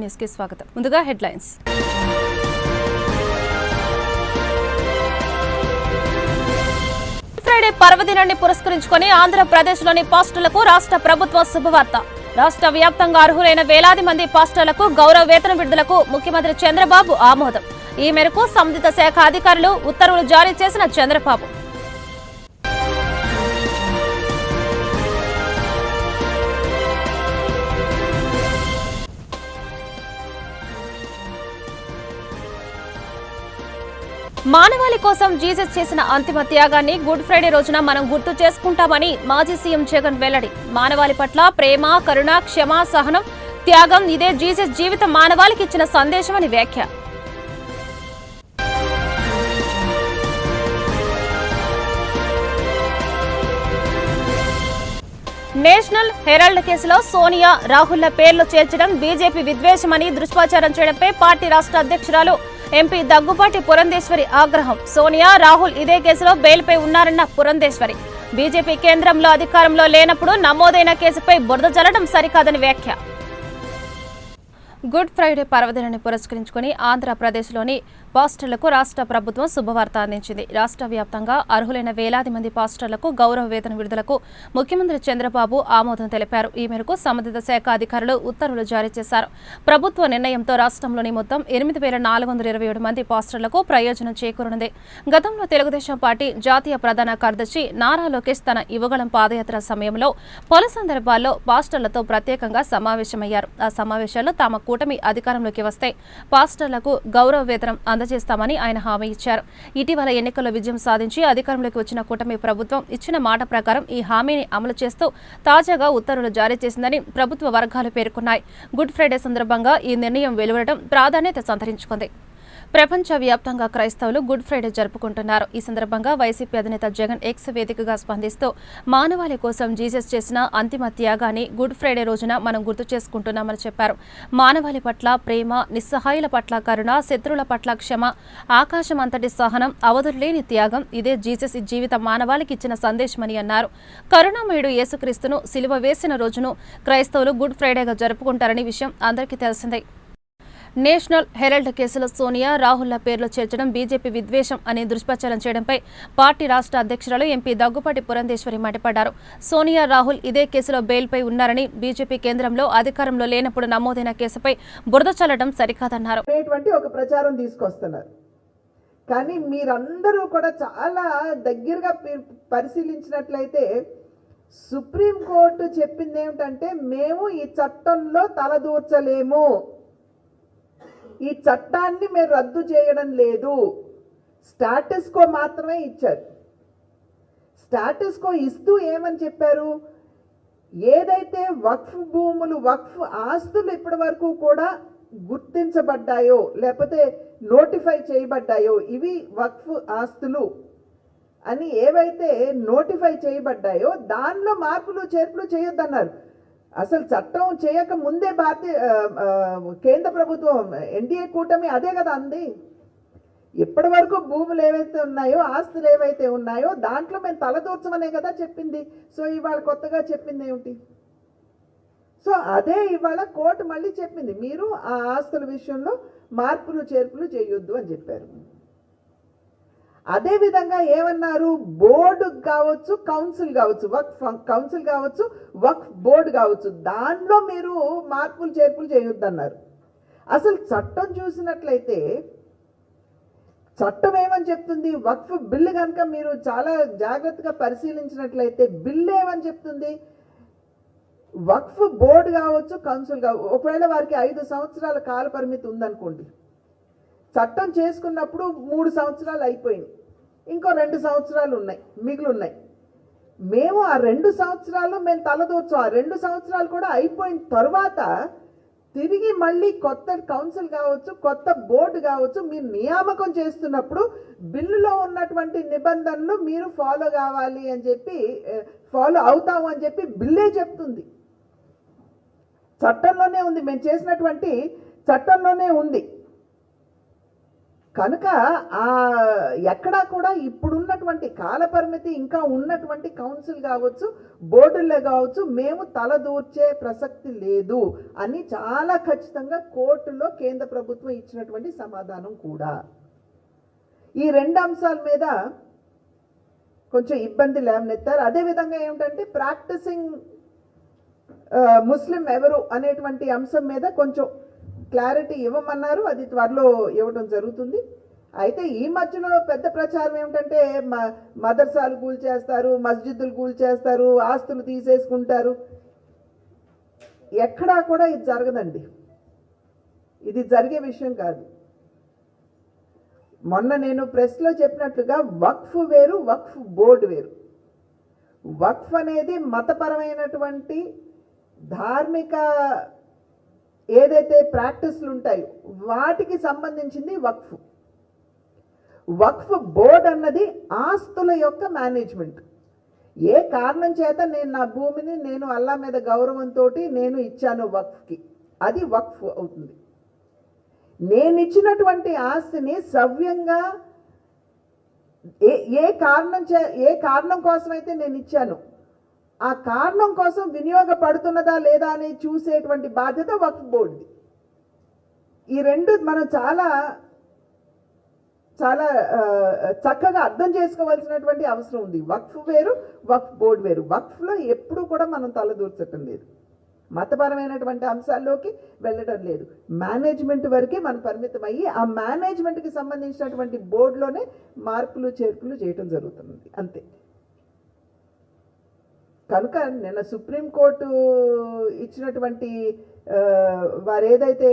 News కి స్వాగతం. ముందుగా హెడ్లైన్స్. ఫ్రైడే పర్వదినాన్ని పురస్కరించుకొని ఆంధ్రప్రదేశ్లోని పాస్టర్లకు రాష్ట్ర ప్రభుత్వం శుభవార్త. రాష్ట్ర వ్యాప్తంగా అర్హులైన వేలాది మంది పాస్టర్లకు గౌరవ వేతన విడుదలకు ముఖ్యమంత్రి చంద్రబాబు ఆమోదం. ఈ మేరకు సంబంధిత శాఖ అధికారులు ఉత్తర్వులు జారీ చేసిన చంద్రబాబు. మానవాళి కోసం జీసస్ చేసిన అంతిమ త్యాగాన్ని గుడ్ ఫ్రైడే రోజున మనం గుర్తు చేసుకుంటామని మాజీ సీఎం జగన్ వెల్లడి. మానవాళి పట్ల ప్రేమ, కరుణ, క్షమ, సహనం, త్యాగం ఇదే జీసస్ జీవితం మానవాళికి ఇచ్చిన సందేశమని వ్యాఖ్య. నేషనల్ హెరాల్డ్ కేసులో సోనియా, రాహుల్ల పేర్లు చేర్చడం బీజేపీ విద్వేషమని దుష్ప్రచారం చేయడంపై పార్టీ రాష్ట్ర అధ్యక్షురాలు ఎంపీ దగ్గుబాటి పురంధేశ్వరి ఆగ్రహం. సోనియా, రాహుల్ ఇదే కేసులో బెయిల్పై ఉన్నారన్న పురంధేశ్వరి. బీజేపీ కేంద్రంలో అధికారంలో లేనప్పుడు నమోదైన కేసుపై బురద జల్లడం సరికాదని వ్యాఖ్య. గుడ్ ఫ్రైడే పర్వదినాన్ని పురస్కరించుకుని ఆంధ్రప్రదేశ్లోని పాస్టర్లకు రాష్ట్ర ప్రభుత్వం శుభవార్త అందించింది. రాష్ట్ర వ్యాప్తంగా అర్హులైన వేలాది మంది పాస్టర్లకు గౌరవ వేతన విడుదలకు ముఖ్యమంత్రి చంద్రబాబు ఆమోదం తెలిపారు. ఈ మేరకు సంబంధిత శాఖ అధికారులు ఉత్తర్వులు జారీ చేశారు. ప్రభుత్వ నిర్ణయంతో రాష్ట్రంలోని మొత్తం 8,427 మంది పాస్టర్లకు ప్రయోజనం చేకూరనుంది. గతంలో తెలుగుదేశం పార్టీ జాతీయ ప్రధాన కార్యదర్శి నారా లోకేష్ తన యువగళం పాదయాత్ర సమయంలో పలు సందర్భాల్లో పాస్టర్లతో ప్రత్యేకంగా సమావేశమయ్యారు. ఆ సమావేశాల్లో తమ కూటమి అధికారంలోకి వస్తే పాస్టర్లకు గౌరవ వేతనం అందజేస్తామని ఆయన హామీ ఇచ్చారు. ఇటీవల ఎన్నికల్లో విజయం సాధించి అధికారంలోకి వచ్చిన కూటమి ప్రభుత్వం ఇచ్చిన మాట ప్రకారం ఈ హామీని అమలు చేస్తూ తాజాగా ఉత్తర్వులు జారీ చేసిందని ప్రభుత్వ వర్గాలు పేర్కొన్నాయి. గుడ్ ఫ్రైడే సందర్భంగా ఈ నిర్ణయం వెలువడడం ప్రాధాన్యత సంతరించుకుంది. ప్రపంచ వ్యాప్తంగా క్రైస్తవులు గుడ్ ఫ్రైడే జరుపుకుంటున్నారు. ఈ సందర్భంగా వైసీపీ అధినేత జగన్ ఎక్స్ వేదికగా స్పందిస్తూ మానవాళి కోసం జీసస్ చేసిన అంతిమ త్యాగాన్ని గుడ్ ఫ్రైడే రోజున మనం గుర్తు చేసుకుంటున్నామని చెప్పారు. మానవాళి పట్ల ప్రేమ, నిస్సహాయుల పట్ల కరుణ, శత్రువుల పట్ల క్షమ, ఆకాశం అంతటి సహనం, అవధులేని త్యాగం ఇదే జీసస్ జీవితం మానవాళికి ఇచ్చిన సందేశమని అన్నారు. కరుణామయుడు యేసుక్రీస్తును సిలువ వేసిన రోజును క్రైస్తవులు గుడ్ ఫ్రైడేగా జరుపుకుంటారనే విషయం అందరికీ తెలిసిందే. నేషనల్ హెరాల్డ్ కేసులో సోనియా, రాహుల్ల పేర్లు చేర్చడం బీజేపీ విద్వేషం అని దుష్ప్రచారం చేయడంపై పార్టీ రాష్ట్ర అధ్యక్షురాలు ఎంపీ దగ్గుబాటి పురంధేశ్వరి మండిపడ్డారు. సోనియా, రాహుల్ ఇదే కేసులో బెయిల్పై ఉన్నారని, బీజేపీ కేంద్రంలో అధికారంలో లేనప్పుడు నమోదైన కేసుపై బురద చల్లడం సరికాదన్నారు. ఒక ప్రచారం తీసుకొస్తున్నారు. కానీ మీరందరూ కూడా చాలా దగ్గరగా పరిశీలించినట్లయితే సుప్రీంకోర్టు చెప్పింది ఏమిటంటే, మేము ఈ చట్టంలో తలదూర్చలేము, ఈ చట్టాన్ని మేము రద్దు చేయడం లేదు, స్టాటస్ కో మాత్రమే ఇచ్చారు. స్టాటస్ కో ఇస్తూ ఏమని చెప్పారు, ఏదైతే వక్ఫ్ భూములు, వక్ఫ్ ఆస్తులు ఇప్పటి వరకు కూడా గుర్తించబడ్డాయో లేకపోతే నోటిఫై చేయబడ్డాయో, ఇవి వక్ఫ్ ఆస్తులు అని ఏవైతే నోటిఫై చేయబడ్డాయో దానిలో మార్పులు చేర్పులు చేయొద్దన్నారు. అసలు చట్టం చేయక ముందే కేంద్ర ప్రభుత్వం ఎన్డీఏ కూటమి అదే కదా అంది. ఇప్పటి వరకు భూములు ఏవైతే ఉన్నాయో, ఆస్తులు ఏవైతే ఉన్నాయో దాంట్లో మేము తలదూర్చమనే కదా చెప్పింది. సో ఇవాళ కొత్తగా చెప్పింది ఏమిటి? సో అదే ఇవాళ కోర్టు మళ్ళీ చెప్పింది, మీరు ఆ ఆస్తుల విషయంలో మార్పులు చేర్పులు చేయొద్దు అని చెప్పారు. అదే విధంగా ఏమన్నారు, బోర్డు కావచ్చు, కౌన్సిల్ కావచ్చు, వక్ఫ్ కౌన్సిల్ కావచ్చు, వక్ఫ్ బోర్డు కావచ్చు, దానిలో మీరు మార్పులు చేర్పులు చేయొద్దన్నారు. అసలు చట్టం చూసినట్లయితే చట్టం ఏమని చెప్తుంది, వక్ఫ్ బిల్లు కనుక మీరు చాలా జాగ్రత్తగా పరిశీలించినట్లయితే బిల్లు ఏమని చెప్తుంది, వక్ఫ్ బోర్డు కావచ్చు, కౌన్సిల్ కావచ్చు, ఒకవేళ వారికి 5 సంవత్సరాల కాల పరిమితి ఉందనుకోండి, చట్టం చేసుకున్నప్పుడు 3 సంవత్సరాలు అయిపోయింది, ఇంకో 2 సంవత్సరాలు మిగిలిన్నాయి. మేము ఆ 2 సంవత్సరాలు మేము తలదూర్చు, ఆ 2 సంవత్సరాలు కూడా అయిపోయిన తర్వాత తిరిగి మళ్ళీ కొత్త కౌన్సిల్ కావచ్చు, కొత్త బోర్డు కావచ్చు, మీరు నియామకం చేస్తున్నప్పుడు బిల్లులో ఉన్నటువంటి నిబంధనలు మీరు ఫాలో కావాలి అని చెప్పి, ఫాలో అవుతాము అని చెప్పి బిల్లే చెప్తుంది. చట్టంలోనే ఉంది, మేము చేసినటువంటి చట్టంలోనే ఉంది. కనుక ఆ ఎక్కడా కూడా ఇప్పుడున్నటువంటి కాలపరిమితి ఇంకా ఉన్నటువంటి కౌన్సిల్ కావచ్చు, బోర్డుల్లో కావచ్చు, మేము తలదూర్చే ప్రసక్తి లేదు అని చాలా ఖచ్చితంగా కోర్టులో కేంద్ర ప్రభుత్వం ఇచ్చినటువంటి సమాధానం కూడా. ఈ రెండు అంశాల మీద కొంచెం ఇబ్బంది లేవనెత్తారు. అదేవిధంగా ఏమిటంటే ప్రాక్టీసింగ్ ముస్లిం ఎవరు అనేటువంటి అంశం మీద కొంచెం క్లారిటీ ఇవ్వమన్నారు. అది త్వరలో ఇవ్వడం జరుగుతుంది. అయితే ఈ మధ్యలో పెద్ద ప్రచారం ఏమిటంటే మదర్సాలు కూల్చేస్తారు, మస్జిద్దులు కూల్చేస్తారు, ఆస్తులు తీసేసుకుంటారు. ఎక్కడా కూడా ఇది జరగదండి. ఇది జరిగే విషయం కాదు. మొన్న నేను ప్రెస్లో చెప్పినట్లుగా వక్ఫ్ వేరు, వక్ఫ్ బోర్డు వేరు. వక్ఫ్ అనేది మతపరమైనటువంటి ధార్మిక ఏదైతే ప్రాక్టీస్లు ఉంటాయో వాటికి సంబంధించింది వక్ఫ్. వక్ఫ్ బోర్డ్ అన్నది ఆస్తుల యొక్క మేనేజ్మెంట్. ఏ కారణం చేత నేను నా భూమిని నేను అల్లా మీద గౌరవంతో నేను ఇచ్చాను వక్ఫ్కి, అది వక్ఫ్ అవుతుంది. నేను ఇచ్చినటువంటి ఆస్తిని సవ్యంగా ఏ కారణం కోసమైతే నేను ఇచ్చాను ఆ కారణం కోసం వినియోగపడుతున్నదా లేదా అని చూసేటువంటి బాధ్యత వక్ఫ్ బోర్డుది. ఈ రెండు మనం చాలా చాలా చక్కగా అర్థం చేసుకోవాల్సినటువంటి అవసరం ఉంది. వక్ఫ్ వేరు, వక్ఫ్ బోర్డు వేరు. వక్ఫ్లో ఎప్పుడు కూడా మనం తలదూర్చటం లేదు, మతపరమైనటువంటి అంశాల్లోకి వెళ్ళడం లేదు. మేనేజ్మెంట్ వరకే మనం పరిమితం అయ్యి ఆ మేనేజ్మెంట్కి సంబంధించినటువంటి బోర్డులోనే మార్పులు చేర్పులు చేయటం జరుగుతుంది, అంతే. కనుక నిన్న సుప్రీంకోర్టు ఇచ్చినటువంటి వారు ఏదైతే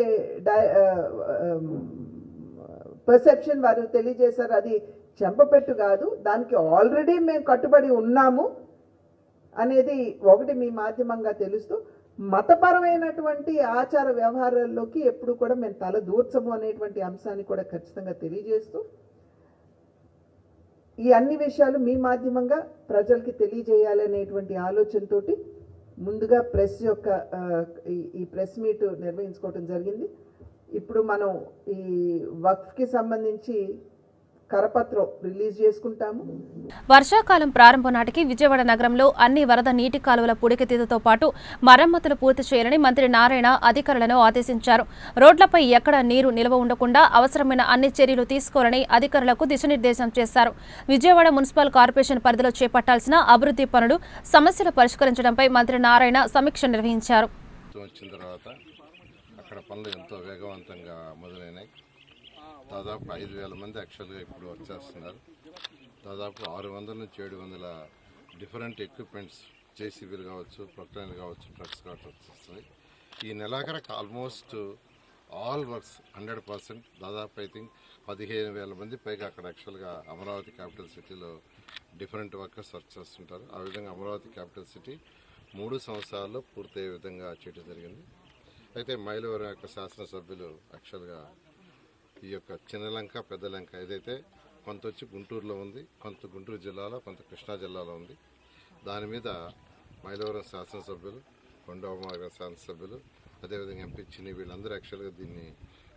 పర్సెప్షన్ వారు తెలియజేశారు అది చెంపపెట్టు కాదు. దానికి ఆల్రెడీ మేము కట్టుబడి ఉన్నాము అనేది ఒకటి మీ మాధ్యమంగా తెలుస్తూ, మతపరమైనటువంటి ఆచార వ్యవహారాల్లోకి ఎప్పుడు కూడా మేము తల దూర్చము అనేటువంటి అంశాన్ని కూడా ఖచ్చితంగా తెలియజేస్తూ, ఈ అన్ని విషయాలు మీ మాధ్యమంగా ప్రజలకి తెలియజేయాలనేటువంటి ఆలోచనతోటి ముందుగా ప్రెస్ యొక్క ఈ ప్రెస్ మీట్ నిర్వహించుకోవడం జరిగింది. ఇప్పుడు మనం ఈ వక్ఫ్కి సంబంధించి కరపత్రం రిలీజ్ చేసుకుంటాము. వర్షాకాలం ప్రారంభం నాటికి విజయవాడ నగరంలో అన్ని వరద నీటి కాలువల పూడికతీతతో పాటు మరమ్మతులు పూర్తి చేయాలని మంత్రి నారాయణ అధికారులను ఆదేశించారు. రోడ్లపై ఎక్కడ నీరు నిల్వ ఉండకుండా అవసరమైన అన్ని చర్యలు తీసుకోవాలని అధికారులకు దిశానిర్దేశం చేశారు. విజయవాడ మున్సిపల్ కార్పొరేషన్ పరిధిలో చేపట్టాల్సిన అభివృద్ధి పనులు, సమస్యలు పరిష్కరించడంపై మంత్రి నారాయణ సమీక్ష నిర్వహించారు. అక్కడ పనులు ఎంతో వేగవంతంగా మొదలైనాయి. దాదాపు 5,000 మంది యాక్చువల్గా ఇప్పుడు వర్క్ చేస్తున్నారు. దాదాపు 600 నుంచి 700 డిఫరెంట్ ఎక్విప్మెంట్స్, జేసీబీలు కావచ్చు, ప్రొక్లైన్లు కావచ్చు, ట్రక్స్ కావచ్చు వస్తున్నాయి. ఈ నెలాఖరకు ఆల్మోస్ట్ ఆల్ వర్క్స్ 100%, దాదాపు ఐ థింక్ 15,000 మంది పైగా అక్కడ యాక్చువల్గా అమరావతి క్యాపిటల్ సిటీలో డిఫరెంట్ వర్కర్స్ వర్క్ చేస్తుంటారు. ఆ విధంగా అమరావతి క్యాపిటల్ సిటీ 3 సంవత్సరాల్లో పూర్తయ్యే విధంగా చేయడం జరిగింది. అయితే మైలవరం యొక్క శాసనసభ్యులు యాక్చువల్గా ఈ యొక్క చిన్నలంక, పెద్దలంక ఏదైతే కొంత వచ్చి గుంటూరులో ఉంది, కొంత గుంటూరు జిల్లాలో, కొంత కృష్ణా జిల్లాలో ఉంది. దాని మీద మైలవరం శాసనసభ్యులు, కొండవమ్మ శాసనసభ్యులు, అదేవిధంగా ఎంపీ చిన్ని వీళ్ళందరూ యాక్చువల్గా దీన్ని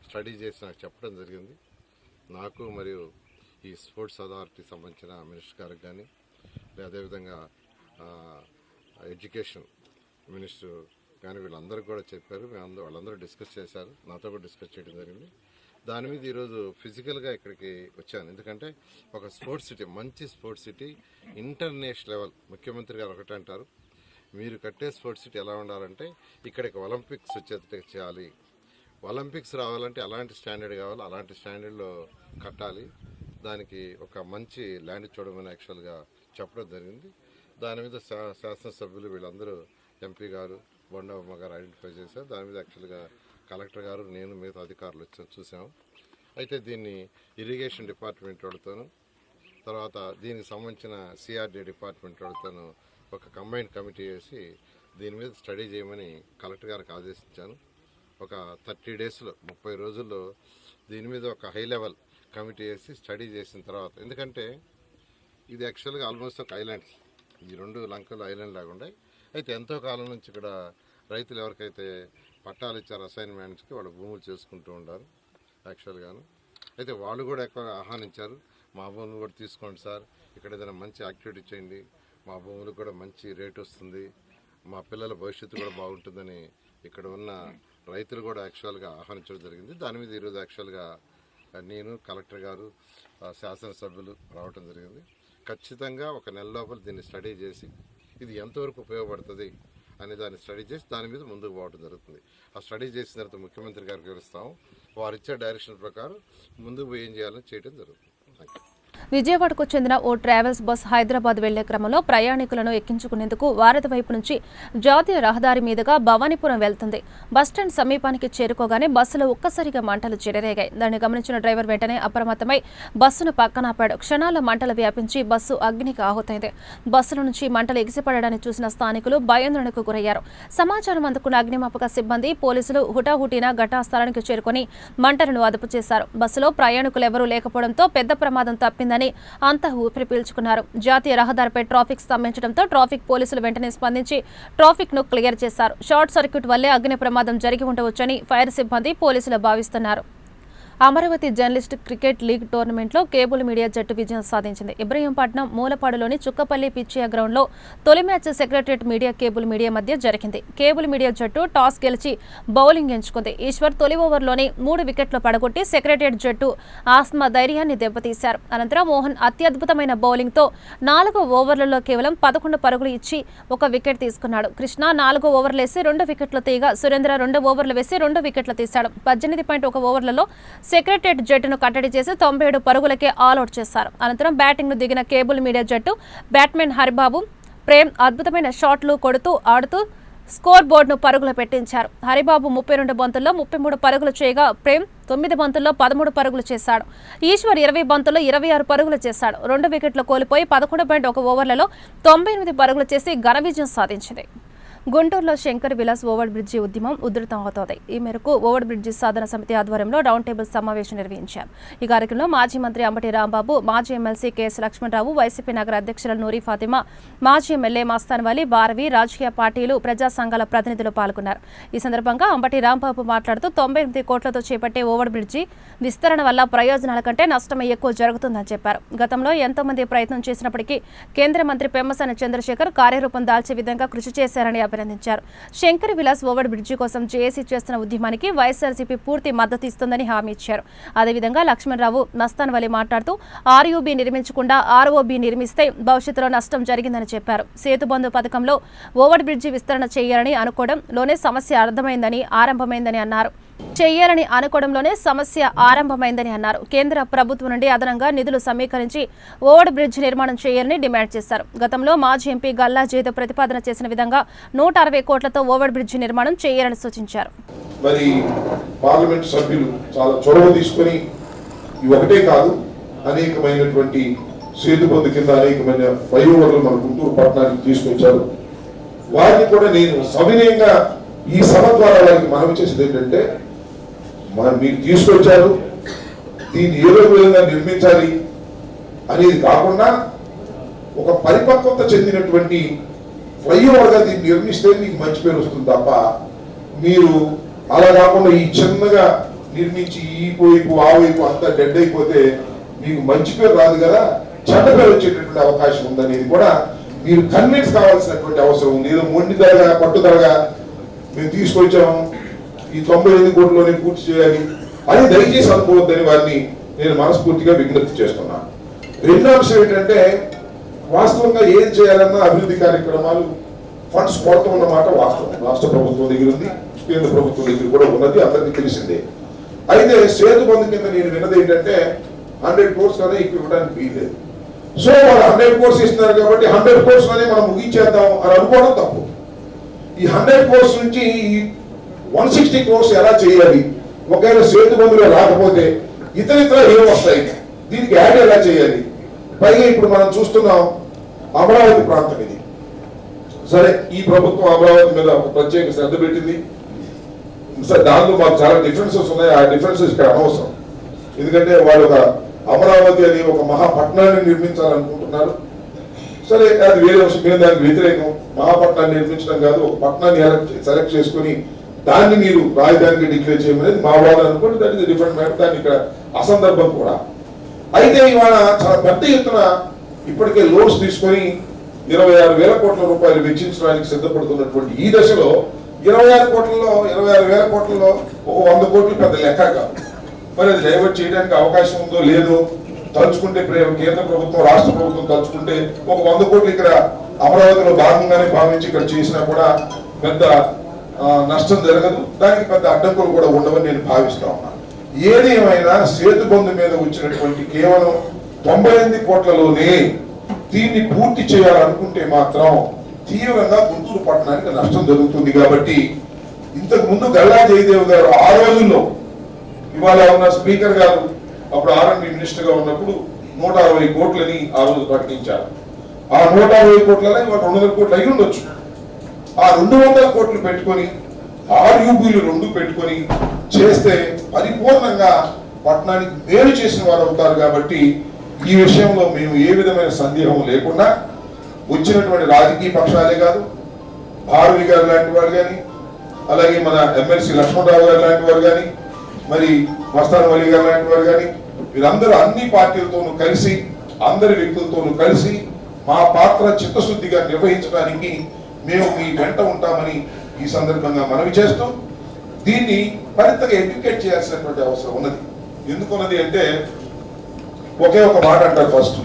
స్టడీ చేసి నాకు చెప్పడం జరిగింది. నాకు మరియు ఈ స్పోర్ట్స్ అథారిటీ సంబంధించిన మినిస్టర్ గారికి కానీ, అదేవిధంగా ఎడ్యుకేషన్ మినిస్టర్ కానీ వీళ్ళందరూ కూడా చెప్పారు. వాళ్ళందరూ డిస్కస్ చేశారు, నాతో కూడా డిస్కస్ చేయడం జరిగింది. దాని మీద ఈరోజు ఫిజికల్గా ఇక్కడికి వచ్చాను. ఎందుకంటే ఒక స్పోర్ట్స్ సిటీ, మంచి స్పోర్ట్స్ సిటీ, ఇంటర్నేషనల్ లెవెల్. ముఖ్యమంత్రి గారు ఒకటే అంటారు, మీరు కట్టే స్పోర్ట్స్ సిటీ ఎలా ఉండాలంటే ఇక్కడికి ఒలింపిక్స్ వచ్చేటట్టు చేయాలి. ఒలింపిక్స్ రావాలంటే అలాంటి స్టాండర్డ్ కావాలి, అలాంటి స్టాండర్డ్లో కట్టాలి. దానికి ఒక మంచి ల్యాండ్ చూడమని యాక్చువల్గా చెప్పడం జరిగింది. దాని మీద శాసనసభ్యులు వీళ్ళందరూ, ఎంపీ గారు, బొండమ్మ గారు ఐడెంటిఫై చేశారు. దాని మీద యాక్చువల్గా కలెక్టర్ గారు, నేను, మిగతా అధికారులు వచ్చి చూసాము. అయితే దీన్ని ఇరిగేషన్ డిపార్ట్మెంట్ వాళ్ళతోనూ, తర్వాత దీనికి సంబంధించిన సిఆర్డీ డిపార్ట్మెంట్ వాళ్ళతోనూ ఒక కంబైన్డ్ కమిటీ వేసి దీని మీద స్టడీ చేయమని కలెక్టర్ గారికి ఆదేశించాను. ఒక 30 డేస్లో, 30 రోజుల్లో దీని మీద ఒక హై లెవెల్ కమిటీ వేసి స్టడీ చేసిన తర్వాత, ఎందుకంటే ఇది యాక్చువల్గా ఆల్మోస్ట్ ఒక ఐలాండ్, ఈ 2 లంకలు ఐలాండ్ లాగా ఉన్నాయి. అయితే ఎంతో కాలం నుంచి ఇక్కడ రైతులు ఎవరికైతే పట్టాలు ఇచ్చారు అసైన్మెంట్స్కి, వాళ్ళ భూములు చేసుకుంటూ ఉంటారు యాక్చువల్గాను. అయితే వాళ్ళు కూడా ఎక్కువగా ఆహ్వానించారు. మా భూములు కూడా తీసుకోండి సార్, ఇక్కడ ఏదైనా మంచి యాక్టివిటీ చేయండి, మా భూములకు కూడా మంచి రేట్ వస్తుంది, మా పిల్లల భవిష్యత్తు కూడా బాగుంటుందని ఇక్కడ ఉన్న రైతులు కూడా యాక్చువల్గా ఆహ్వానించడం జరిగింది. దాని మీద ఈరోజు యాక్చువల్గా నేను, కలెక్టర్ గారు, శాసనసభ్యులు రావడం జరిగింది. ఖచ్చితంగా ఒక నెల లోపల దీన్ని స్టడీ చేసి ఇది ఎంతవరకు ఉపయోగపడుతుంది అనే దాన్ని స్టడీ చేసి దాని మీద ముందుకు పోవడం జరుగుతుంది. ఆ స్టడీ చేసిన తర్వాత ముఖ్యమంత్రి గారికి వివరిస్తాము. వారు ఇచ్చే డైరెక్షన్ ప్రకారం ముందుకు పోయి ఏం చేయాలని చేయడం జరుగుతుంది. Thank you. విజయవాడకు చెందిన ఓ ట్రావెల్స్ బస్ హైదరాబాద్ వెళ్లే క్రమంలో ప్రయాణికులను ఎక్కించుకునేందుకు వారధి వైపు నుంచి జాతీయ రహదారి మీదుగా భవానీపురం వెళ్తుంది. బస్టాండ్ సమీపానికి చేరుకోగానే బస్సులో ఒక్కసారిగా మంటలు చెలరేగాయి. దాన్ని గమనించిన డ్రైవర్ వెంటనే అప్రమత్తమై బస్సును పక్కనాపాడు. క్షణాల మంటలు వ్యాపించి బస్సు అగ్నికి ఆహుతైంది. బస్సుల నుంచి మంటలు ఎగిసిపడడాన్ని చూసిన స్థానికులు భయాందోళనకు గురయ్యారు. సమాచారం అందుకున్న అగ్నిమాపక సిబ్బంది, పోలీసులు హుటాహుటిన ఘటనా స్థలానికి చేరుకుని మంటలను అదుపు చేశారు. బస్సులో ప్రయాణికులెవరూ లేకపోవడంతో పెద్ద ప్రమాదం తప్పిందని అంతా ఊపిరి పీల్చుకున్నారు. జాతీయ రహదారిపై ట్రాఫిక్ స్తంభించడంతో ట్రాఫిక్ పోలీసులు వెంటనే స్పందించి ట్రాఫిక్ ను క్లియర్ చేశారు. షార్ట్ సర్క్యూట్ వల్లే అగ్ని ప్రమాదం జరిగి ఉండవచ్చని ఫైర్ సిబ్బంది, పోలీసులు భావిస్తున్నారు. అమరావతి జర్నలిస్ట్ క్రికెట్ లీగ్ టోర్నమెంట్లో కేబుల్ మీడియా జట్టు విజయం సాధించింది. ఇబ్రహీంపట్నం మూలపాడులోని చుక్కపల్లి పిచ్చియా గ్రౌండ్లో తొలి match secretariat media, cable media మధ్య జరిగింది. కేబుల్ మీడియా జట్టు టాస్ గెలిచి బౌలింగ్ ఎంచుకుంది. ఈశ్వర్ తొలి ఓవర్లోనే 3 వికెట్లు పడగొట్టి సెక్రటరియట్ జట్టు ఆస్మా ధైర్యాన్ని దెబ్బతీశారు. అనంతరం మోహన్ అత్యద్భుతమైన బౌలింగ్తో 4వ ఓవర్లలో కేవలం 11 పరుగులు ఇచ్చి 1 వికెట్ తీసుకున్నాడు. కృష్ణ 4వ ఓవర్లేసి 2 వికెట్లు తీయగా సురేంద్ర 2 ఓవర్లు వేసి 2 వికెట్లు తీశాడు. 18.1 ఓవర్లలో సెక్రటరియట్ జట్టును కట్టడి చేసి 97 పరుగులకే ఆల్అౌట్ చేశారు. అనంతరం బ్యాటింగ్ ను దిగిన కేబుల్ మీడియా జట్టు బ్యాట్స్మెన్ హరిబాబు, ప్రేమ్ అద్భుతమైన షాట్లు కొడుతూ ఆడుతూ స్కోర్ బోర్డును పరుగులు పెట్టించారు. హరిబాబు 32 బంతుల్లో 33 పరుగులు చేయగా ప్రేమ్ 9 బంతుల్లో 13 పరుగులు చేశాడు. ఈశ్వర్ 20 బంతుల్లో 26 పరుగులు చేశాడు. 2 వికెట్లు కోల్పోయి 11.1 ఓవర్లలో 98 పరుగులు చేసి ఘన విజయం సాధించింది. గుంటూరులో శంకర్ విలాస్ ఓవర్ బ్రిడ్జి ఉద్యమం ఉధృతమవుతోంది. ఈ మేరకు ఓవర్ బ్రిడ్జి సాధన సమితి ఆధ్వర్యంలో రౌండ్ టేబుల్ సమావేశం నిర్వహించారు. ఈ కార్యక్రమంలో మాజీ మంత్రి అంబటి రాంబాబు, మాజీ ఎమ్మెల్సీ కెఎస్ లక్ష్మణరావు, వైసీపీ నగర అధ్యక్షులు నూరి ఫాతిమా, మాజీ ఎమ్మెల్యే మస్తాన్ వలి, భారవి, రాజకీయ పార్టీలు, ప్రజా సంఘాల ప్రతినిధులు పాల్గొన్నారు. ఈ సందర్భంగా అంబటి రాంబాబు మాట్లాడుతూ 98 కోట్లతో చేపట్టే ఓవర్ బ్రిడ్జి విస్తరణ వల్ల ప్రయోజనాల కంటే నష్టమే ఎక్కువ జరుగుతుందని చెప్పారు. గతంలో ఎంతో మంది ప్రయత్నం చేసినప్పటికీ కేంద్ర మంత్రి పెమ్మసాని చంద్రశేఖర్ కార్యరూపం దాల్చే విధంగా కృషి చేశారని అభినందించారు. శంకర్ విలాస్ ఓవర్ బ్రిడ్జి కోసం జేఏసీ చేస్తున్న ఉద్యమానికి వైఎస్ఆర్సీపీ పూర్తి మద్దతు ఇస్తుందని హామీ ఇచ్చారు. అదేవిధంగా లక్ష్మణరావు, మస్తాన్ వలి మాట్లాడుతూ ఆర్యూబీ నిర్మించకుండా ఆర్ఓబీ నిర్మిస్తే భవిష్యత్తులో నష్టం జరిగిందని చెప్పారు. సేతుబంధు పథకంలో ఓవర్ బ్రిడ్జి విస్తరణ చేయాలని అనుకోవడంలోనే సమస్య ఆరంభమైందని అన్నారు. కేంద్ర ప్రభుత్వం నుండి అదనంగా నిధులు సమీకరించి ఓవర్ బ్రిడ్జ్ నిర్మాణం చేయాలని డిమాండ్ చేశారు. గతంలో మాజీ ఎంపీ గల్లా జేదో ప్రతిపాదన చేసిన విధంగా 160 కోట్లతో ఓవర్ బ్రిడ్జ్ నిర్మాణం చేయాలని సూచించారు. మరి పార్లమెంట్ సభ్యులు చాలా చొరవ తీసుకొని ఒకటే కాదు అనేకమైనటువంటి సేతుబంధు కింద అనేకమైన ఫ్లైఓవర్లు మన గుంటూరు పట్టణానికి తీసుకొచ్చారు. వారిని కూడా నేను సవినయంగా ఈ సభ ద్వారా వారికి మనవి చేసేది ఏంటంటే, మీరు తీసుకొచ్చారు, దీన్ని ఏదో విధంగా నిర్మించాలి అనేది కాకుండా ఒక పరిపక్వత చెందినటువంటి ఫ్లైఓవర్గా దీన్ని నిర్మిస్తే మీకు మంచి పేరు వస్తుంది తప్ప, మీరు అలా కాకుండా ఈ చిన్నగా నిర్మించి ఈ వైపు ఆ వైపు అంతా డెడ్ అయిపోతే మీకు మంచి పేరు రాదు కదా, చెడ్డ పేరు వచ్చేటటువంటి అవకాశం ఉందనేది కూడా మీరు కన్విన్స్ కావాల్సినటువంటి అవసరం ఉంది. ఏదో మొండిదరగా పట్టుదరగా మేము తీసుకొచ్చాము, ఈ 98 కోట్లలోనే పూర్తి చేయాలి అని దయచేసి అనుకోవద్దని వారిని నేను మనస్ఫూర్తిగా విజ్ఞప్తి చేస్తున్నాను. రెండో అంశం ఏంటంటే, వాస్తవంగా ఏం చేయాలన్నా అభివృద్ధి కార్యక్రమాలు ఫండ్స్ కొరత ఉన్నమాట వాస్తవం. రాష్ట్ర ప్రభుత్వం దగ్గర ఉంది, కేంద్ర ప్రభుత్వం దగ్గర కూడా ఉన్నది, అందరికీ తెలిసిందే. అయితే సేతుబంధు కింద నేను విన్నది ఏంటంటే 100 crores లోనే ఇవ్వడానికి వీల్లేదు. సో వాళ్ళు 100 crores ఇస్తున్నారు కాబట్టి 100 crores లోనే మనం ముగించేద్దాం అని అనుకోవడం తప్పు. ఈ 100 crores నుంచి 160 crores ఎలా చేయాలి, ఒకవేళ సేతుబంధులో రాకపోతే ఇతర ఏం వస్తాయి, దీనికి యాడ్ ఎలా చేయాలి. పైగా ఇప్పుడు మనం చూస్తున్నాం అమరావతి ప్రాంతం ఇది. సరే, ఈ ప్రభుత్వం అమరావతి మీద ఒక ప్రత్యేక శ్రద్ధ పెట్టింది. దాంట్లో మాకు చాలా డిఫరెన్సెస్ ఉన్నాయి. ఆ డిఫరెన్సెస్ ఇక్కడ అనవసరం. ఎందుకంటే వాళ్ళు ఒక అమరావతి అని ఒక మహాపట్నాన్ని నిర్మించాలనుకుంటున్నారు. సరే, అది వేరే విషయం. మేము దానికి వ్యతిరేకం. మహాపట్నాన్ని నిర్మించడం కాదు, ఒక పట్టణాన్ని సెలెక్ట్ చేసుకుని దాన్ని మీరు రాజధానికి డిక్లేర్ చేయమనేది మా వాదన అనుకోండి. That is different matter. దాన్ని ఇక్కడ అసందర్భం కూడా. అయితే ఇవాళ చాలా పెద్ద ఎత్తున ఇప్పటికే లోన్స్ తీసుకొని 26,000 కోట్ల రూపాయలు వెచ్చించడానికి సిద్ధపడుతున్నటువంటి ఈ దశలో 26,000 కోట్లలో ఒక 100 కోట్లు పెద్ద లెక్క కాదు. మరి అది డైవర్ట్ చేయడానికి అవకాశం ఉందో లేదో తలుచుకుంటే కేంద్ర ప్రభుత్వం రాష్ట్ర ప్రభుత్వం తలుచుకుంటే ఒక 100 కోట్లు ఇక్కడ అమరావతిలో భాగంగానే భావించి ఇక్కడ చేసినా కూడా పెద్ద నష్టం జరగదు. దానికి పెద్ద అడ్డంకులు కూడా ఉండవని నేను భావిస్తా ఉన్నాను. ఏది ఏమైనా సేతు బంధు మీద వచ్చినటువంటి కేవలం 98 కోట్లలోనే దీన్ని పూర్తి చేయాలనుకుంటే మాత్రం తీవ్రంగా గుంటూరు పట్టణానికి నష్టం జరుగుతుంది. కాబట్టి ఇంతకు ముందు గల్లా జయదేవ్ గారు ఆ రోజుల్లో, ఇవాళ ఉన్న స్పీకర్ గారు అప్పుడు ఆర్ఎండ్బి మినిస్టర్ గా ఉన్నప్పుడు 160 కోట్లని ఆ రోజు ప్రకటించారు. ఆ 160 కోట్లలో ఇవాళ 200 కోట్లు అయి ఉండొచ్చు. ఆ 200 కోట్లు పెట్టుకొని ఆర్యూబీలు 2 పెట్టుకొని చేస్తే పరిపూర్ణంగా పట్టణానికి మేలు చేసిన వారు అవుతారు. కాబట్టి ఈ విషయంలో మేము ఏ విధమైన సందేహం లేకుండా వచ్చినటువంటి రాజకీయ పక్షాలే కాదు, భారవి గారు లాంటి వారు కానీ, అలాగే మన ఎమ్మెల్సీ లక్ష్మణరావు గారు లాంటి వారు కానీ, మరి మస్తాన్ వలి గారు లాంటి వారు కానీ, వీరందరూ అన్ని పార్టీలతోనూ కలిసి, అందరి వ్యక్తులతోనూ కలిసి మా పాత్ర చిత్తశుద్ధిగా నిర్వహించడానికి మేము మీ వెంట ఉంటామని ఈ సందర్భంగా మనవి చేస్తూ, దీన్ని మరింతగా ఎడ్యుకేట్ చేయాల్సినటువంటి అవసరం ఉన్నది. ఎందుకున్నది అంటే ఒకే ఒక మాట అంటారు. ఫస్ట్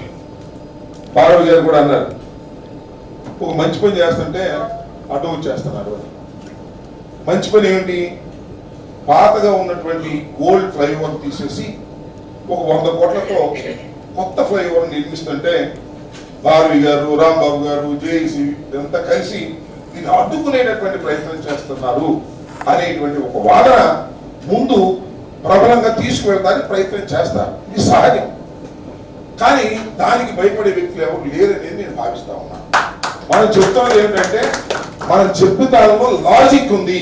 భారవి గారు కూడా అన్నారు, ఒక మంచి పని చేస్తుంటే అటు చేస్తున్నారు. మంచి పని ఏమిటి? పాతగా ఉన్నటువంటి ఓల్డ్ ఫ్లైఓవర్ తీసేసి ఒక 100 కోట్లతో కొత్త ఫ్లైఓవర్ నిర్మిస్తుంటే భారవి గారు, రాంబాబు గారు, జేఈసీ ఇదంతా కలిసి దీన్ని అడ్డుకునేటటువంటి ప్రయత్నం చేస్తున్నారు అనేటువంటి ఒక వాదన ముందు ప్రబలంగా తీసుకువెళ్ళడానికి ప్రయత్నం చేస్తారు. ఇది సహజం. కానీ దానికి భయపడే వ్యక్తులు ఎవరు లేరనేది నేను భావిస్తా ఉన్నాను. మనం చెప్తున్నది ఏమిటంటే, మనం చెప్పుతాలో లాజిక్ ఉంది,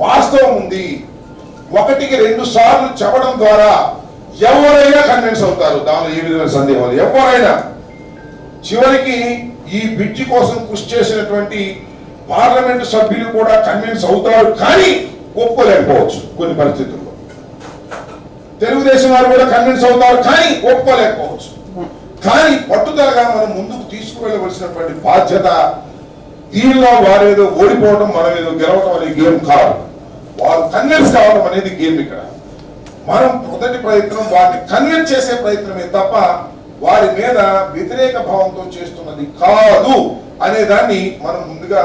వాస్తవం ఉంది. 1-2 సార్లు చెప్పడం ద్వారా ఎవరైనా కన్విన్స్ అవుతారు. దానిలో ఏ విధమైన సందేహం లేదు. ఎవరైనా చివరికి ఈ బ్రిడ్జి కోసం కృషి చేసినటువంటి పార్లమెంటు సభ్యులు కూడా కన్విన్స్ అవుతారు. కానీ ఒప్పుకోలేకపోవచ్చు కొన్ని పరిస్థితుల్లో. తెలుగుదేశం వారు కూడా కన్విన్స్ అవుతారు, కానీ ఒప్పుకోలేకపోవచ్చు. కానీ పట్టుదలగా మనం ముందుకు తీసుకువెళ్ళవలసినటువంటి బాధ్యత. దీనిలో వారేదో ఓడిపోవడం, మనం ఏదో గెలవడం అనే గేమ్ కాదు. వారు కన్విన్స్ కావడం అనేది గేమ్. ఇక్కడ మనం మొదటి ప్రయత్నం వారిని కన్విన్స్ చేసే ప్రయత్నమే తప్ప వారి మీద వ్యతిరేక భావంతో చేస్తున్నది కాదు అనే దాన్ని మనం ముందుగా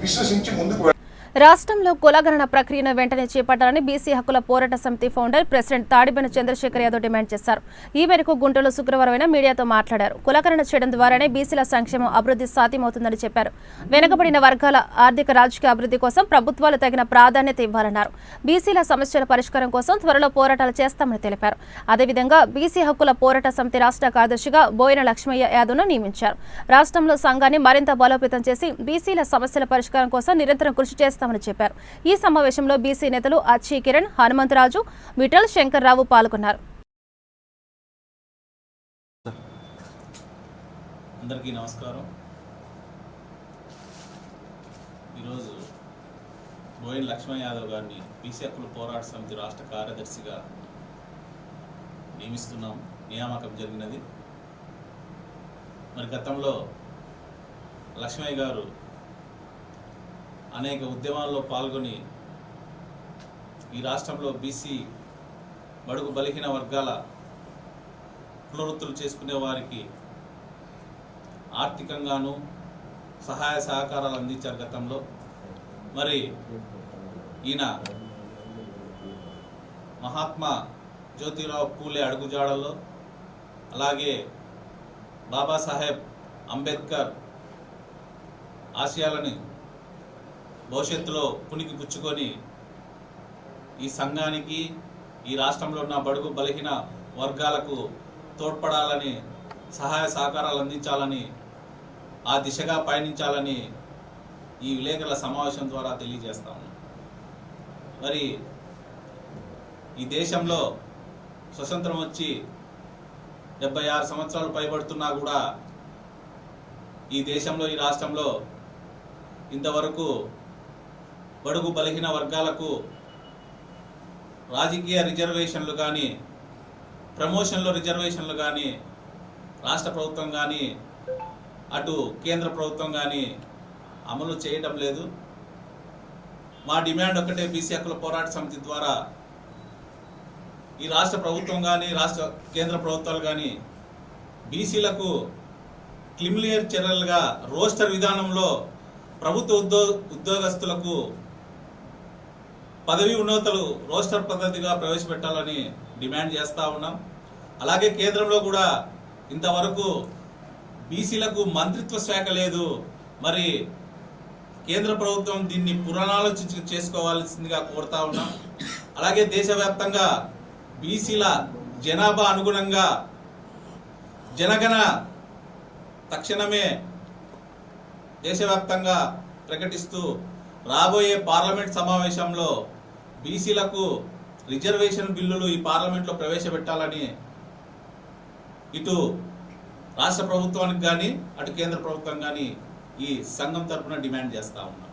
విశ్వసించి ముందుకు రాష్ట్రంలో కులగణన ప్రక్రియను వెంటనే చేపట్టాలని బీసీ హక్కుల పోరాట సమితి founder president Tadibena Chandrashekar Yadav demand చేశారు. ఈ మేరకు గుంటూరులో శుక్రవారం మీడియాతో మాట్లాడారు. కులగణన చేయడం ద్వారానే బీసీల సంక్షేమం అభివృద్ధి సాధ్యమవుతుందని చెప్పారు. వెనుకబడిన వర్గాల ఆర్థిక రాజకీయ అభివృద్ధి కోసం ప్రభుత్వాలు తగిన ప్రాధాన్యత ఇవ్వాలన్నారు. బీసీల సమస్యల పరిష్కారం కోసం త్వరలో పోరాటాలు చేస్తామని తెలిపారు. అదేవిధంగా బీసీ హక్కుల పోరాట సమితి రాష్ట్ర కార్యదర్శిగా బోయిన లక్ష్మయ్య యాదవ్ను నియమించారు. రాష్ట్రంలో సంఘాన్ని మరింత బలోపేతం చేసి బీసీల సమస్యల పరిష్కారం కోసం నిరంతరం కృషి చేస్తామని చెప్పారు. ఈ సమావేశంలో బీసీ నేతలు అచ్చి కిరణ్, హనుమంతరాజు, విఠల్, శంకర్రావు పాల్గొన్నారు. అందరికీ నమస్కారం. ఈరోజు బోయిన లక్ష్మణ్ యాదవ్ గారిని బీసీ హక్కుల పోరాట సమితి రాష్ట్ర కార్యదర్శిగా నియమిస్తున్నాం. నియామకం జరిగినది. మరి గతంలో లక్ష్మయ్య గారు అనేక ఉద్యమాల్లో పాల్గొని ఈ రాష్ట్రంలో బీసీ బడుగు బలహీన వర్గాల కులవృత్తులు చేసుకునే వారికి ఆర్థికంగాను సహాయ సహకారాలు అందించారు గతంలో. మరి ఈయన మహాత్మా జ్యోతిరావు పూలే అడుగుజాడల్లో, అలాగే బాబాసాహెబ్ అంబేద్కర్ ఆశయాలని భవిష్యత్తులో పునికి పుచ్చుకొని ఈ సంఘానికి, ఈ రాష్ట్రంలో ఉన్న బడుగు బలహీన వర్గాలకు తోడ్పడాలని, సహాయ సహకారాలు అందించాలని, ఆ దిశగా పయనించాలని ఈ విలేకరుల సమావేశం ద్వారా తెలియజేస్తాము. మరి ఈ దేశంలో స్వతంత్రం వచ్చి 76 సంవత్సరాలు పైబడుతున్నా కూడా ఈ దేశంలో, ఈ రాష్ట్రంలో ఇంతవరకు బడుగు బలహీన వర్గాలకు రాజకీయ రిజర్వేషన్లు కానీ, ప్రమోషన్లో రిజర్వేషన్లు కానీ రాష్ట్ర ప్రభుత్వం కానీ అటు కేంద్ర ప్రభుత్వం కానీ అమలు చేయడం లేదు. మా డిమాండ్ ఒకటే, బీసీ హక్కుల పోరాట సమితి ద్వారా ఈ రాష్ట్ర ప్రభుత్వం కానీ కేంద్ర ప్రభుత్వాలు కానీ బీసీలకు క్రిమినల్ చర్యలుగా రోస్టర్ విధానంలో ప్రభుత్వ ఉద్యోగస్తులకు పదవి ఉన్నతులు రోస్టర్ పద్ధతిగా ప్రవేశపెట్టాలని డిమాండ్ చేస్తూ ఉన్నాం. అలాగే కేంద్రంలో కూడా ఇంతవరకు బీసీలకు మంత్రిత్వ శాఖ లేదు. మరి కేంద్ర ప్రభుత్వం దీన్ని పునరాలోచించి చేసుకోవాల్సిందిగా కోరుతా ఉన్నాం. అలాగే దేశవ్యాప్తంగా బీసీల జనాభా అనుగుణంగా జనగణ తక్షణమే దేశవ్యాప్తంగా ప్రకటిస్తూ రాబోయే పార్లమెంట్ సమావేశంలో బీసీలకు రిజర్వేషన్ బిల్లులు ఈ పార్లమెంట్లో ప్రవేశపెట్టాలని ఇటు రాష్ట్ర ప్రభుత్వానికి కానీ అటు కేంద్ర ప్రభుత్వం కానీ ఈ సంఘం తరఫున డిమాండ్ చేస్తా ఉన్నాం.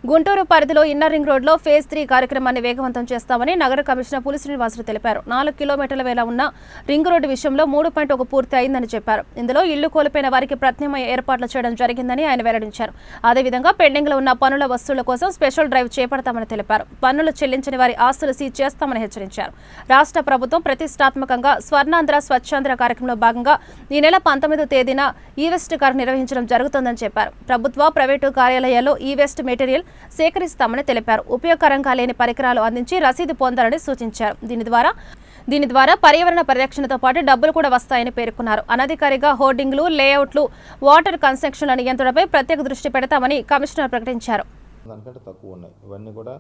గుంటూరు పరిధిలో ఇన్నర్ రింగ్ రోడ్లో ఫేజ్ 3 కార్యక్రమాన్ని వేగవంతం చేస్తామని నగర కమిషనర్ పులి శ్రీనివాసులు తెలిపారు. 4 కిలోమీటర్ల వేల ఉన్న రింగ్ రోడ్డు విషయంలో 3.1 పూర్తి అయిందని చెప్పారు. ఇందులో ఇళ్లు కోల్పోయిన వారికి ప్రత్యామ్నాయ ఏర్పాట్లు చేయడం జరిగిందని ఆయన వెల్లడించారు. అదేవిధంగా పెండింగ్ లో ఉన్న పనుల వస్తువుల కోసం స్పెషల్ డ్రైవ్ చేపడతామని తెలిపారు. పన్నులు చెల్లించని వారి ఆస్తులు సీజ్ చేస్తామని హెచ్చరించారు. రాష్ట్ర ప్రభుత్వం ప్రతిష్టాత్మకంగా స్వర్ణాంధ్ర స్వచ్ఛాంధ్ర కార్యక్రమంలో భాగంగా ఈ నెల 19వ తేదీన ఈవెస్ట్ కార్ నిర్వహించడం జరుగుతుందని చెప్పారు. ప్రభుత్వ ప్రైవేటు కార్యాలయాల్లో ఈవెస్ట్ మెటీరియల్ సేకరిస్తామని తెలిపారు. ఉపయోగకరంగా లేని పరికరాలు అందించి రసీదు పొందాలని సూచించారు. దీని ద్వారా పర్యావరణ పరిరక్షణతో పాటు డబ్బులు కూడా వస్తాయని పేర్కొన్నారు. అనధికారిగా హోర్డింగ్లు, లేఅవుట్లు, వాటర్ కన్స్ట్రక్షన్ల నియంత్రణపై ప్రత్యేక దృష్టి పెడతామని కమిషనర్ ప్రకటించారు. దానికంటే తక్కువ ఉన్నాయి, ఇవన్నీ కూడా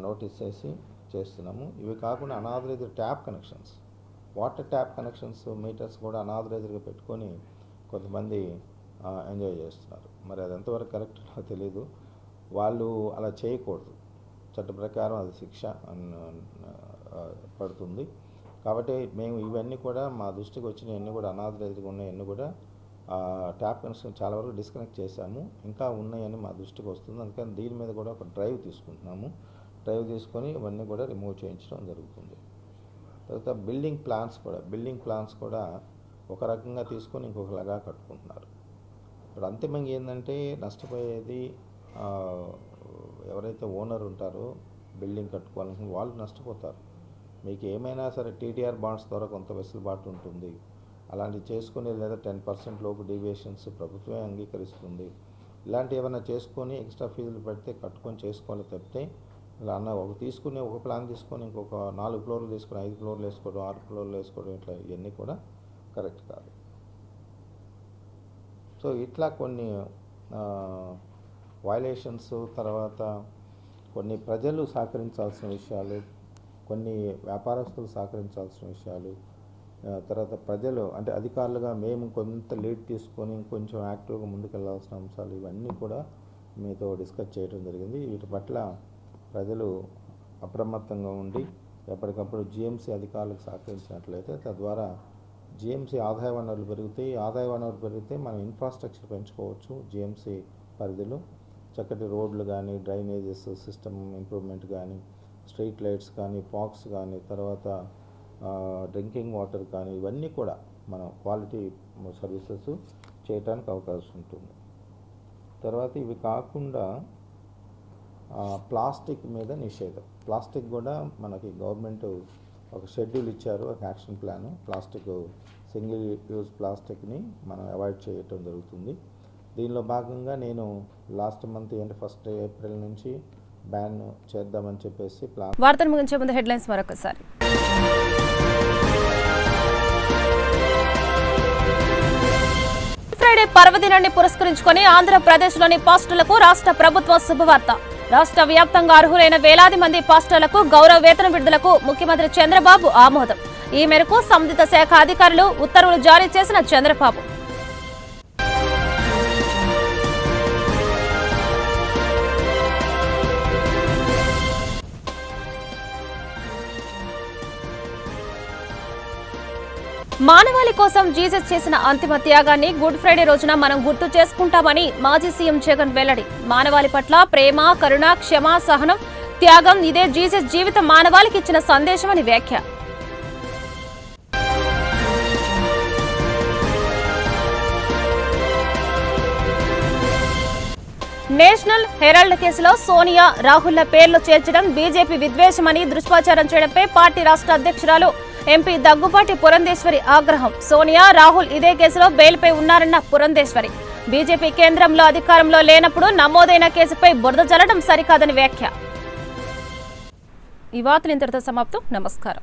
నోటీస్ చేసి చేస్తున్నాము. ఇవి కాకుండా unauthorised tap connections, water tap connections meters కూడా అనాథరైజ్డ్గా పెట్టుకొని కొంతమంది ఎంజాయ్ చేస్తున్నారు. మరి అది ఎంతవరకు కరెక్ట్ తెలీదు. వాళ్ళు అలా చేయకూడదు, చట్ట ప్రకారం అది శిక్ష పడుతుంది. కాబట్టి మేము ఇవన్నీ కూడా మా దృష్టికి వచ్చినవన్నీ కూడా అనాథరైజ్డ్గా ఉన్నాయన్నీ కూడా ట్యాప్ కనెక్షన్ చాలా వరకు డిస్కనెక్ట్ చేశాము. ఇంకా ఉన్నాయని మా దృష్టికి వస్తుంది. అందుకని దీని మీద కూడా ఒక డ్రైవ్ తీసుకుంటున్నాము. డ్రైవ్ తీసుకొని ఇవన్నీ కూడా రిమూవ్ చేయించడం జరుగుతుంది. తర్వాత బిల్డింగ్ ప్లాన్స్ కూడా ఒక రకంగా తీసుకొని ఇంకొకలాగా కట్టుకుంటున్నారు. ఇప్పుడు అంతిమంగా ఏంటంటే నష్టపోయేది ఎవరైతే ఓనర్ ఉంటారో బిల్డింగ్ కట్టుకోవాలనుకుని వాళ్ళు నష్టపోతారు. మీకు ఏమైనా సరే టీటీఆర్ బాండ్స్ ద్వారా కొంత వెసులుబాటు ఉంటుంది. అలాంటివి చేసుకుని లేదా 10% లోపు డీవియేషన్స్ ప్రభుత్వమే అంగీకరిస్తుంది. ఇలాంటివి ఏమైనా చేసుకొని ఎక్స్ట్రా ఫీజులు పెడితే కట్టుకొని చేసుకోవాలి తప్పితే ఇలా తీసుకుని ఒక ప్లాన్ తీసుకొని ఇంకొక 4 ఫ్లోర్లు తీసుకొని 5 ఫ్లోర్లు వేసుకోవడం, 6 ఫ్లోర్లు వేసుకోవడం, ఇట్లా ఇవన్నీ కూడా కరెక్ట్ కాదు. సో ఇట్లా కొన్ని వైలేషన్స్, తర్వాత కొన్ని ప్రజలు సహకరించాల్సిన విషయాలు, కొన్ని వ్యాపారస్తులు సహకరించాల్సిన విషయాలు, తర్వాత ప్రజలు అంటే అధికారులుగా మేము కొంత లీడ్ తీసుకొని కొంచెం యాక్టివ్గా ముందుకెళ్లాల్సిన అంశాలు ఇవన్నీ కూడా మీతో డిస్కస్ చేయడం జరిగింది. వీటి పట్ల ప్రజలు అప్రమత్తంగా ఉండి ఎప్పటికప్పుడు జిఎంసీ అధికారులకు సహకరించినట్లయితే తద్వారా జిఎంసీ ఆదాయ వనరులు పెరిగితే మనం ఇన్ఫ్రాస్ట్రక్చర్ పెంచుకోవచ్చు. జిఎంసీ పరిధిలో చక్కటి రోడ్లు కానీ, డ్రైనేజెస్ సిస్టమ్ ఇంప్రూవ్మెంట్ కానీ, స్ట్రీట్ లైట్స్ కానీ, పార్క్స్ కానీ, తర్వాత డ్రింకింగ్ వాటర్ కానీ ఇవన్నీ కూడా మనం క్వాలిటీ సర్వీసెస్ చేయడానికి అవకాశం ఉంటుంది. తర్వాత ఇవి కాకుండా ప్లాస్టిక్ మీద నిషేధం. ప్లాస్టిక్ కూడా మనకి గవర్నమెంట్ ఒక షెడ్యూల్ ఇచ్చారు, ఒక action plan. Plastic single use ప్లాస్టిక్ని మనం అవాయిడ్ చేయటం జరుగుతుంది. దీనిలో భాగంగా నేను లాస్ట్ మంత్ 1 ఏప్రిల్ నుంచి బ్యాన్ చేద్దామని చెప్పేసి ప్లాన్. వార్తలు ముగించే ముందు హెడ్లైన్స్ మరొకసారి. ఫ్రైడే పర్వదినాన్ని పురస్కరించుకొని ఆంధ్రప్రదేశ్లోని పాస్టర్లకు రాష్ట్ర ప్రభుత్వం శుభవార్త. రాష్ట్ర వ్యాప్తంగా అర్హులైన వేలాది మంది పాస్టర్లకు గౌరవ వేతన విడుదలకు ముఖ్యమంత్రి చంద్రబాబు ఆమోదం. ఈ మేరకు సంబంధిత శాఖ అధికారులు ఉత్తర్వులు జారీ చేసిన చంద్రబాబు. మానవాళి కోసం జీసస్ చేసిన అంతిమ త్యాగాన్ని గుడ్ ఫ్రైడే రోజున మనం గుర్తు చేసుకుంటామని మాజీ సీఎం జగన్ వెల్లడి. మానవాళి పట్ల ప్రేమ, కరుణ, క్షమ, సహనం, త్యాగం ఇదే జీసస్ జీవితం మానవాళికి ఇచ్చిన సందేశమని వ్యాఖ్య. నేషనల్ హెరాల్డ్ కేసులో సోనియా, రాహుల్ల పేర్లు చేర్చడం బీజేపీ విద్వేషమని దుష్ప్రచారం చేయడంపై పార్టీ రాష్ట్ర అధ్యక్షురాలు ఎంపీ దగ్గుపాటి పురంధేశ్వరి ఆగ్రహం. సోనియా, రాహుల్ ఇదే కేసులో బెయిల్పై ఉన్నారన్న పురంధేశ్వరి. బీజేపీ కేంద్రంలో అధికారంలో లేనప్పుడు నమోదైన కేసుపై బురద జల్లడం సరికాదని వ్యాఖ్య. ఈ వార్తలు ఇంతటితో సమాప్తం. నమస్కారం.